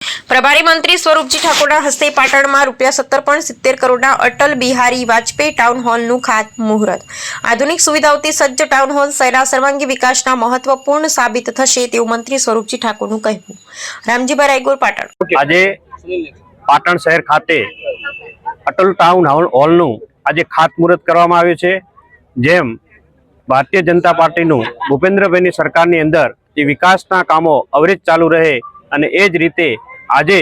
પ્રભારી મંત્રી સ્વરૂપજી ઠાકોરના હસ્તે પાટણમાં ₹17.70 કરોડના અટલ બિહારી વાજપેયી ટાઉન હોલનું ખાતમુહૂર્ત। આધુનિક સુવિધાઓથી સજ્જ ટાઉન હોલ શહેરના સર્વાંગી વિકાસના મહત્વપૂર્ણ સાબિત થશે તેવું મંત્રી સ્વરૂપજી ઠાકોરનું કહેવું। રામજીભાઈ રાયગોર, પાટણ। આજે પાટણ શહેર ખાતે અટલ ટાઉન હોલનું આજે ખાતમુહૂર્ત કરવામાં આવ્યું છે। જેમ ભારતીય જનતા પાર્ટીનું ભૂપેન્દ્રભાઈની સરકારની અંદર જે વિકાસના કામો અવિરત ચાલુ રહે અને એ જ રીતે આજે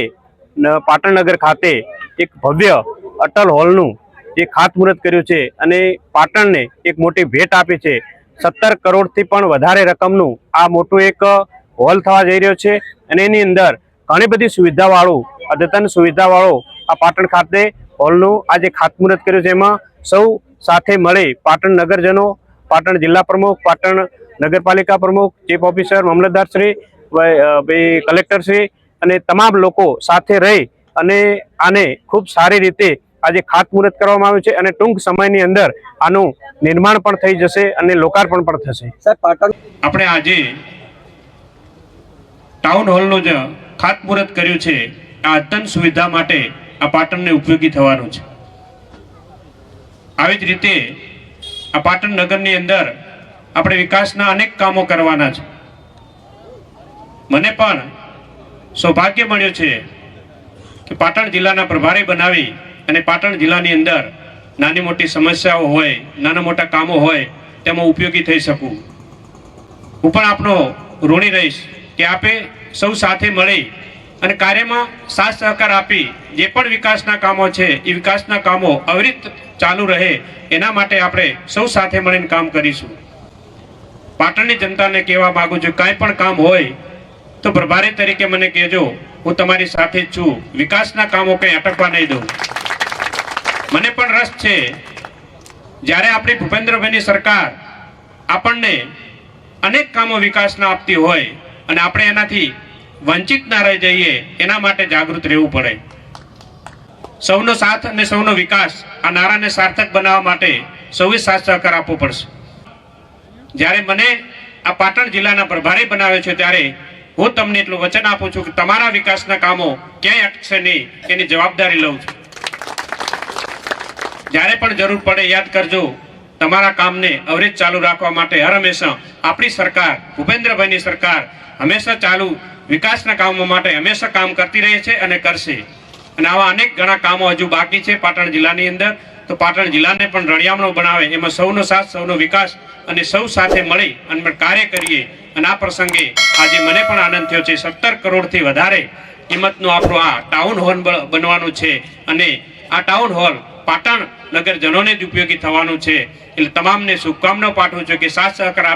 પાટણ નગર ખાતે એક ભવ્ય અટલ હોલનું જે ખાતમુહૂર્ત કર્યું છે અને પાટણને એક મોટી ભેટ આપી છે। 17 કરોડથી પણ વધારે રકમનું આ મોટું એક હોલ થવા જઈ રહ્યો છે અને એની અંદર ઘણી બધી સુવિધાવાળું અદ્યતન સુવિધાવાળો આ પાટણ ખાતે હોલનું આજે ખાતમુહૂર્ત કર્યું છે। એમાં સૌ સાથે મળી પાટણ નગરજનો, પાટણ જિલ્લા પ્રમુખ, પાટણ નગરપાલિકા પ્રમુખ, ચીફ ઓફિસર, મામલતદારશ્રી, કલેક્ટરશ્રી અને તમામ લોકો સાથે રહી અને આને ખૂબ સારી રીતે આજે ખાતમુહૂર્ત કરવામાં આવ્યું છે અને ટૂંક સમયની અંદર આનું નિર્માણ પણ થઈ જશે અને લોકાર્પણ પણ થશે। આપણે આજે ટાઉન હોલનું જે ખાતમુહૂર્ત કર્યું છે આ અદ્યતન સુવિધા માટે આ પાટણને ઉપયોગી થવાનું છે। આવી જ રીતે આ પાટણ નગરની અંદર આપણે વિકાસના અનેક કામો કરવાના છે। મને પણ સૌભાગ્ય મળ્યું છે કે પાટણ જિલ્લાના પ્રભારી બનાવી અને પાટણ જિલ્લાની અંદર નાની મોટી સમસ્યાઓ હોય, નાના મોટા કામો હોય તેમાં ઉપયોગી થઈ શકું। હું પણ આપનો ઋણી રહીશ કે આપે સૌ સાથે મળી અને કાર્યમાં સાથ સહકાર આપી જે પણ વિકાસના કામો છે એ વિકાસના કામો અવિરત ચાલુ રહે એના માટે આપણે સૌ સાથે મળીને કામ કરીશું। પાટણની જનતાને કહેવા માંગુ છું, કાંઈ પણ કામ હોય તો પ્રભારી તરીકે મને કહેજો, હું તમારી સાથે જ છું। વિકાસના કામો કંઈ અટકવા નહીં દઉં। મને પણ રસ છે જ્યારે આપણી ભૂપેન્દ્રભાઈની સરકાર આપણને અનેક કામો વિકાસના આપતી હોય અને આપણે એનાથી વંચિત ના રહી જઈએ એના માટે જાગૃત રહેવું પડે। સૌનો સાથ અને સૌનો વિકાસ આ નારાને સાર્થક બનાવવા માટે સૌએ સાથ સહકાર આપવો પડશે। જ્યારે મને આ પાટણ જિલ્લાના પ્રભારી બનાવ્યો છે ત્યારે હું તમને એટલું વચન આપું છું કે તમારા વિકાસના કામો ક્યાંય અટકશે નહીં એની જવાબદારી લઉં છું। જ્યારે પણ જરૂર પડે યાદ કરજો, તમારા કામને અવિરત ચાલુ રાખવા માટે હર હંમેશા આપણી સરકાર, ભૂપેન્દ્રભાઈની સરકાર હંમેશા ચાલુ વિકાસના કામો માટે હંમેશા કામ કરતી રહે છે અને કરશે। અને આવા અનેક ઘણા કામો હજુ બાકી છે પાટણ જિલ્લાની અંદર, તો પાટણ જિલ્લાને પણ રળિયામણો બનાવે એમાં સૌનો સાથ, સૌનો વિકાસ અને સૌ સાથે મળી અને કાર્ય કરીએ। અને આ પ્રસંગે આજે મને પણ આનંદ થયો છે। 17 કરોડથી વધારે કિંમતનું આપણું આ ટાઉન હોલ બનવાનું છે અને આ ટાઉન હોલ પાટણ નગરજનોને જ ઉપયોગી થવાનું છે। એટલે તમામને શુભકામનાઓ પાઠવું છું કે સાથ સહકાર આપી